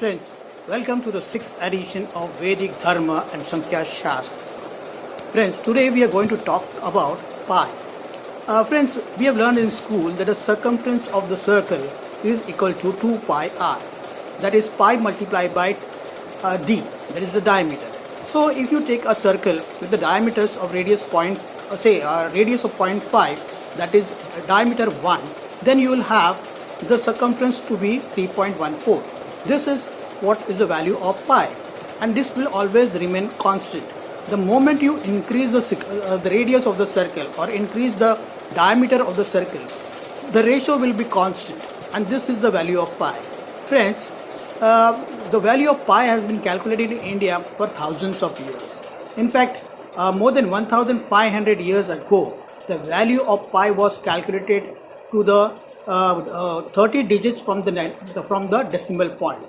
Friends, welcome to the 6th edition of Vedic Dharma and Sankhya Shastra. Friends, today we are going to talk about pi. Friends, we have learned in school that the circumference of the circle is equal to 2 pi r. That is pi multiplied by d, that is the diameter. So if you take a circle with the diameters of radius radius of 0.5, that is diameter 1, then you will have the circumference to be 3.14. This is what is the value of pi, and this will always remain constant. The moment you increase the radius of the circle or increase the diameter of the circle, the ratio will be constant, and this is the value of pi. Friends, the value of pi has been calculated in India for thousands of years. In fact, more than 1500 years ago, the value of pi was calculated to the 30 digits from the decimal point.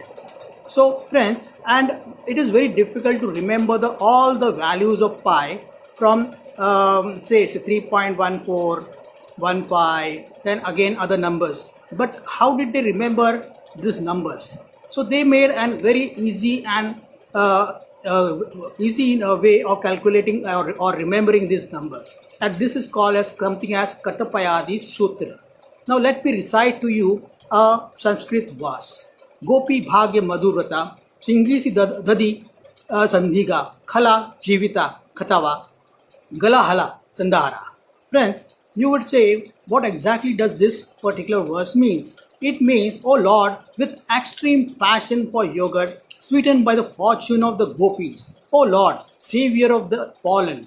So friends, and it is very difficult to remember all the values of pi from say 3.14, 15, then again other numbers. But how did they remember these numbers? So they made a very easy and easy way of calculating or remembering these numbers, and this is called as something as Katapayadi Sutra. Now let me recite to you a Sanskrit verse. Gopi bhagya madhurata singisi dadi sandhiga khala jivita katava galahala sandhara. Friends, you would say, what exactly does this particular verse means? It means, O Lord, with extreme passion for yogurt, sweetened by the fortune of the gopis. O Lord, savior of the fallen,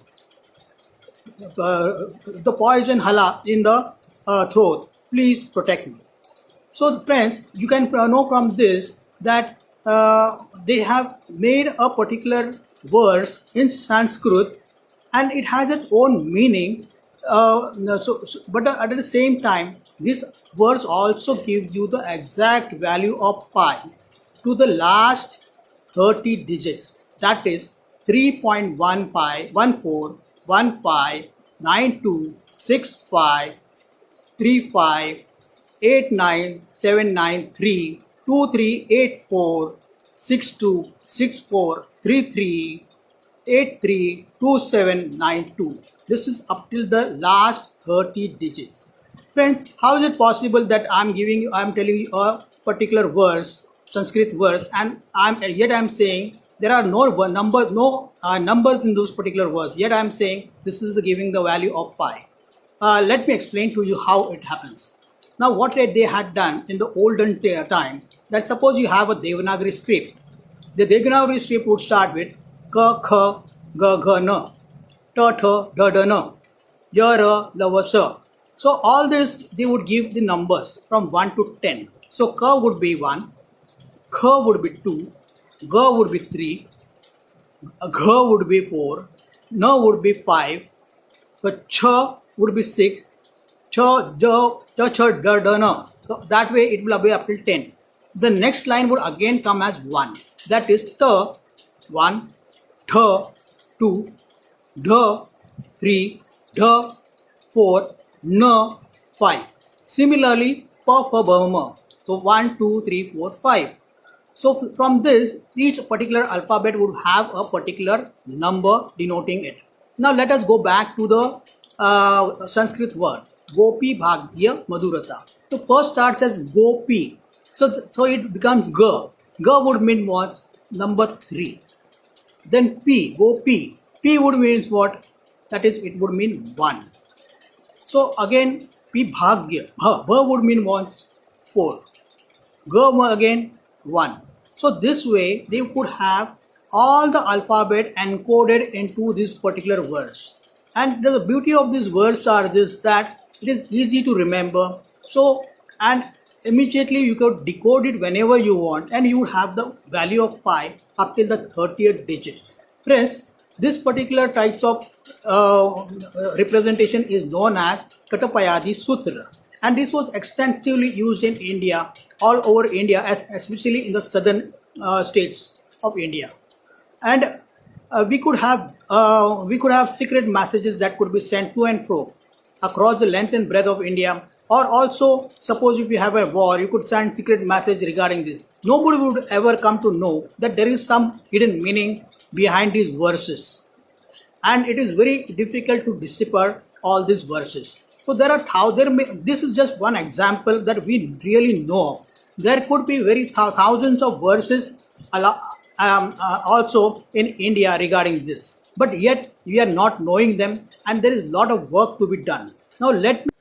the poison hala in the throat, please protect me. So friends, you can know from this that they have made a particular verse in Sanskrit, and it has its own meaning. But at the same time, this verse also gives you the exact value of pi to the last 30 digits. That is 3.15, This is up till the last 30 digits. Friends, how is it possible that I'm telling you a particular verse, Sanskrit verse, and I'm saying there are no numbers in those particular words. Yet I'm saying this is giving the value of pi. Let me explain to you how it happens. Now, what they had done in the olden time, that suppose you have a Devanagari script. The Devanagari script would start with Ka, Kha, Ga, Gha, Na, Ta, Tha, Da, Da, Na, Ya, Ra, La, Va, Sa. So, all this, they would give the numbers from 1 to 10. So, Ka would be 1, Kha would be 2, Ga would be 3, Gha would be 4, Na would be 5, the Cha would be 6, Cha, Ja, Cha, Cha, Da, Da, Na. So that way it will be up till 10. The next line would again come as 1. That is Ta, 1, Tha, 2, Dha, 3, Dha, 4, Na, 5. Similarly, Pa, Fa, Ba, Ma. So 1, 2, 3, 4, 5. So from this, each particular alphabet would have a particular number denoting it. Now let us go back to the Sanskrit word. Gopi bhagya madhurata. So first starts as Gopi. So it becomes Ga. Ga would mean what? Number 3. Then P, Gopi. P would means what? That is, it would mean 1. So again, P bhagya. Bha would mean once 4. Ga again 1. So this way they could have all the alphabet encoded into this particular verse. And the beauty of this verse are this, that it is easy to remember. So, and immediately you could decode it whenever you want, and you would have the value of pi up till the 30th digits. Friends, this particular types of representation is known as Katapayadi Sutra, and this was extensively used in India, all over India, especially in the southern states of India. And we could have secret messages that could be sent to and fro across the length and breadth of India Or also, suppose if you have a war, you could send secret message regarding this. Nobody would ever come to know that there is some hidden meaning behind these verses, and it is very difficult to decipher all these verses. So there are this is just one example that we really know of. There could be thousands of verses also in India regarding this, but yet we are not knowing them, and there is a lot of work to be done. Now let me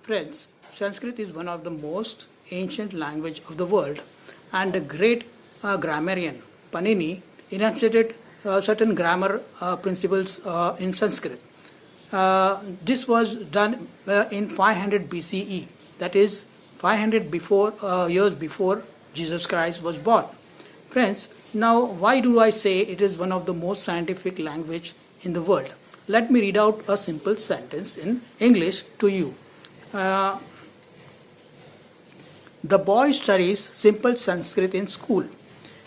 Friends, Sanskrit is one of the most ancient language of the world, and the great grammarian Panini enunciated certain grammar principles in Sanskrit. This was done in 500 BCE, that is 500 years before Jesus Christ was born. Friends, now why do I say it is one of the most scientific language in the world? Let me read out a simple sentence in English to you. Uh, the boy studies simple Sanskrit in school.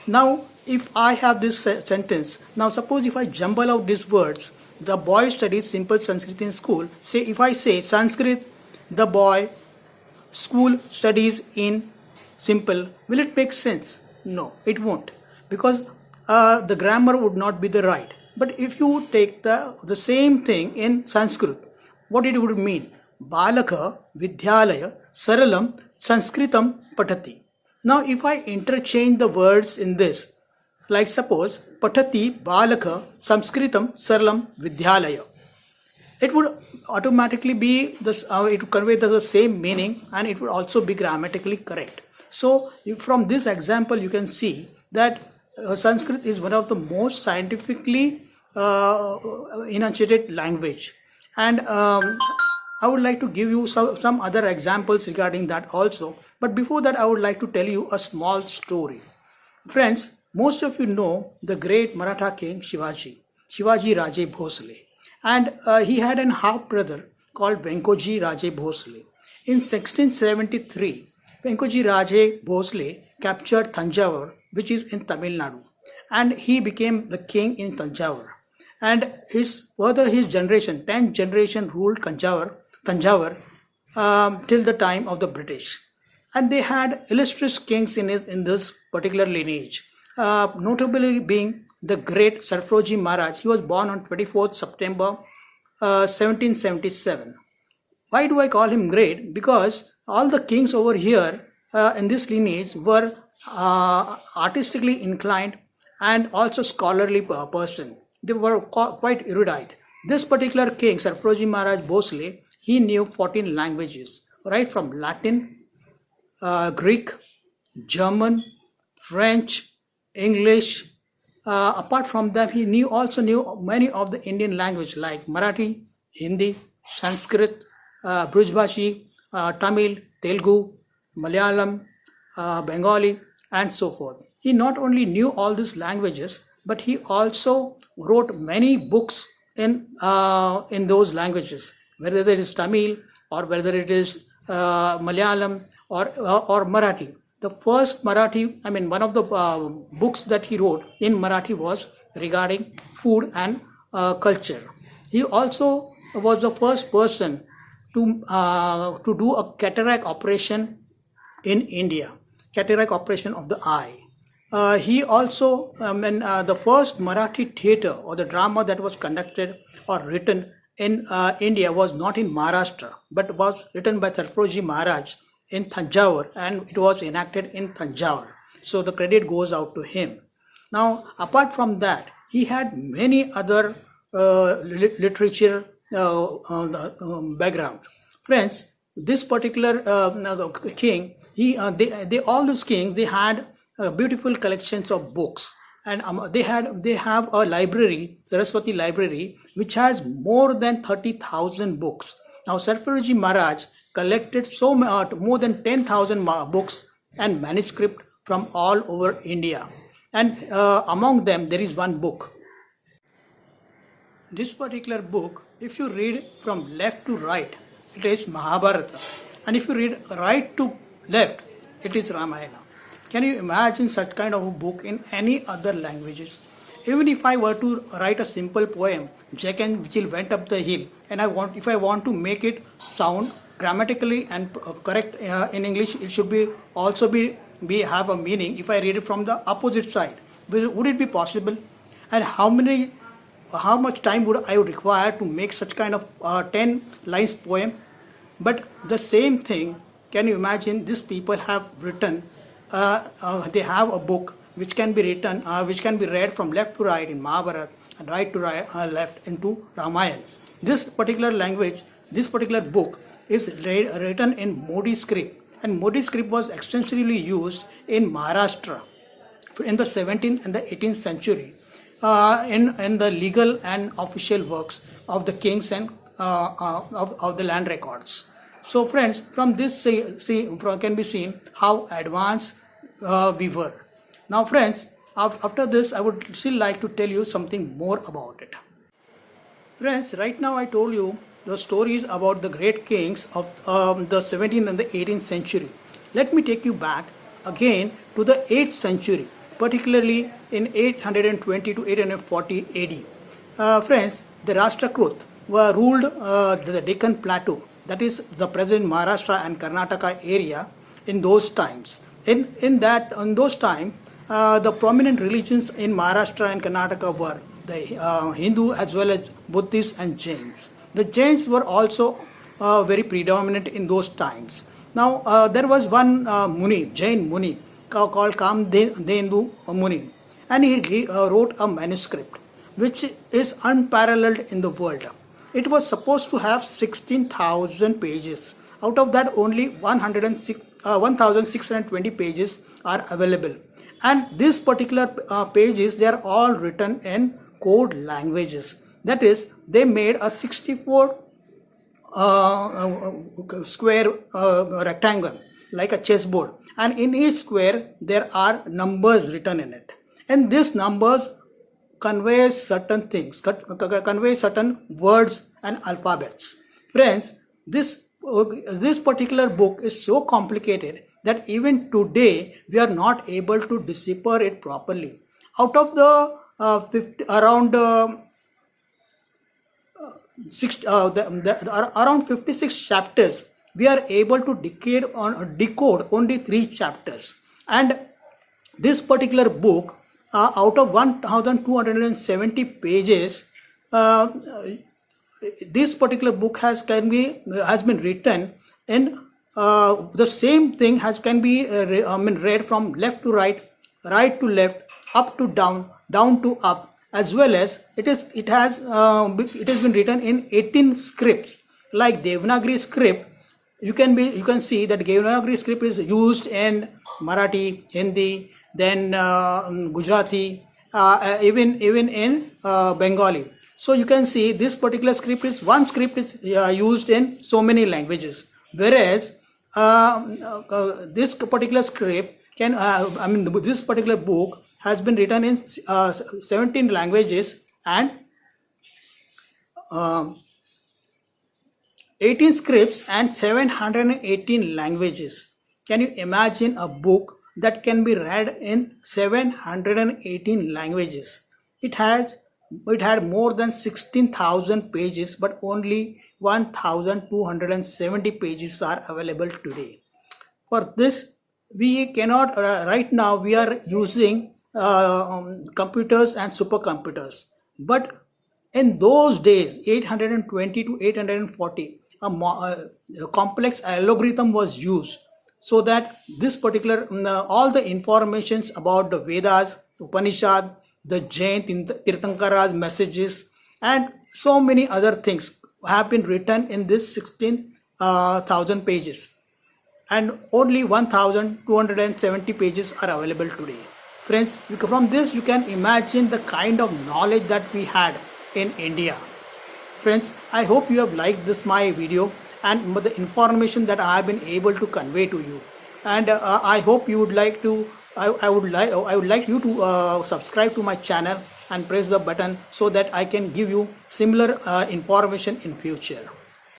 Now, if I have this sentence, now suppose if I jumble out these words, the boy studies simple Sanskrit in school. Say, if I say Sanskrit, the boy, school studies in simple, will it make sense? No, it won't, because the grammar would not be the right. But if you take the same thing in Sanskrit, what it would mean? Balaka Vidyalaya Saralam Sanskritam Patati. Now, if I interchange the words in this, like suppose Patati Balaka Sanskritam Saralam Vidyalaya, it would automatically be this. It would convey the same meaning, and it would also be grammatically correct. So, from this example, you can see that Sanskrit is one of the most scientifically enunciated language, and I would like to give you some other examples regarding that also. But before that, I would like to tell you a small story. Friends, most of you know the great Maratha king Shivaji Raje Bhosle. And he had an half brother called Venkoji Raje Bhosle. In 1673, Venkoji Raje Bhosle captured Tanjavur, which is in Tamil Nadu, and he became the king in Tanjavur. And his 10th generation ruled Tanjavur till the time of the British. And they had illustrious kings in this particular lineage, notably being the great Sarfroji Maharaj. He was born on 24th September 1777. Why do I call him great? Because all the kings over here in this lineage were artistically inclined and also scholarly person. They were quite erudite. This particular king, Sarfroji Maharaj Bhosle, he knew 14 languages, right from Latin, Greek, German, French, English. Apart from that, he also knew many of the Indian language like Marathi, Hindi, Sanskrit, Brujbashi, Tamil, Telugu, Malayalam, Bengali, and so forth. He not only knew all these languages, but he also wrote many books in those languages, whether it is Tamil or whether it is Malayalam or Marathi. The first Marathi, one of the books that he wrote in Marathi was regarding food and culture. He also was the first person to do a cataract operation in India, cataract operation of the eye. He also, the first Marathi theatre or the drama that was conducted or written in India was not in Maharashtra, but was written by Sarfroji Maharaj in Thanjavur, and it was enacted in Thanjavur. So the credit goes out to him. Now, apart from that, he had many other literature background. Friends, this particular king, all these kings, they had beautiful collections of books, and they have a library, Saraswati Library, which has more than 30,000 books. Now, Sarfaraji Maharaj collected more than 10,000 books and manuscript from all over India, and among them there is one book. This particular book, if you read from left to right, it is Mahabharata, and if you read right to left, it is Ramayana. Can you imagine such kind of a book in any other languages? Even if I were to write a simple poem, Jack and Jill went up the hill, and if I want to make it sound grammatically and correct in English, it should be also be have a meaning. If I read it from the opposite side, would it be possible? And how much time would I require to make such kind of 10 lines poem? But the same thing, can you imagine, these people have written, they have a book which can be written, which can be read from left to right in Mahabharata and right to right, left into Ramayana. This particular language, this particular book is written in Modi script, and Modi script was extensively used in Maharashtra in the 17th and the 18th century in the legal and official works of the kings and of the land records. So friends, from this can be seen how advanced we were. Now friends, after this I would still like to tell you something more about it. Friends, right now I told you the stories about the great kings of the 17th and the 18th century. Let me take you back again to the 8th century, particularly in 820 to 840 AD. Friends, the Rashtrakrut were ruled the Deccan Plateau, that is the present Maharashtra and Karnataka area in those times. In those times, the prominent religions in Maharashtra and Karnataka were the Hindu as well as Buddhists and Jains. The Jains were also very predominant in those times. Now there was one Muni, Jain Muni, called Kamdendu Muni, and he wrote a manuscript which is unparalleled in the world. It was supposed to have 16,000 pages. Out of that, only 1,620 pages are available. And these particular pages, they are all written in code languages. That is, they made a 64 square rectangle like a chessboard, and in each square there are numbers written in it, and these numbers convey certain things, convey certain words and alphabets. Friends, this particular book is so complicated that even today we are not able to decipher it properly. Out of the around 56 chapters, we are able to decode only 3 chapters. And this particular book, out of 1,270 pages, this particular book has been written in the same thing can be read from left to right, right to left, up to down, down to up, as well as it has been written in 18 scripts like Devanagari script. You can see that Devanagari script is used in Marathi, Hindi, then Gujarati, even in Bengali. So you can see this particular script is used in so many languages, whereas this particular script this particular book has been written in 17 languages and 18 scripts and 718 languages. Can you imagine a book that can be read in 718 languages? It had more than 16,000 pages, but only 1,270 pages are available today. For this, we cannot, right now we are using computers and supercomputers. But in those days, 820 to 840, a complex algorithm was used so that this particular, all the informations about the Vedas, Upanishad, the Jain Tirthankara's messages, and so many other things have been written in this 16,000 pages. And only 1,270 pages are available today. Friends, from this you can imagine the kind of knowledge that we had in India. Friends, I hope you have liked this my video and the information that I have been able to convey to you. And I hope you would like to, I would like you to subscribe to my channel and press the button so that I can give you similar information in future.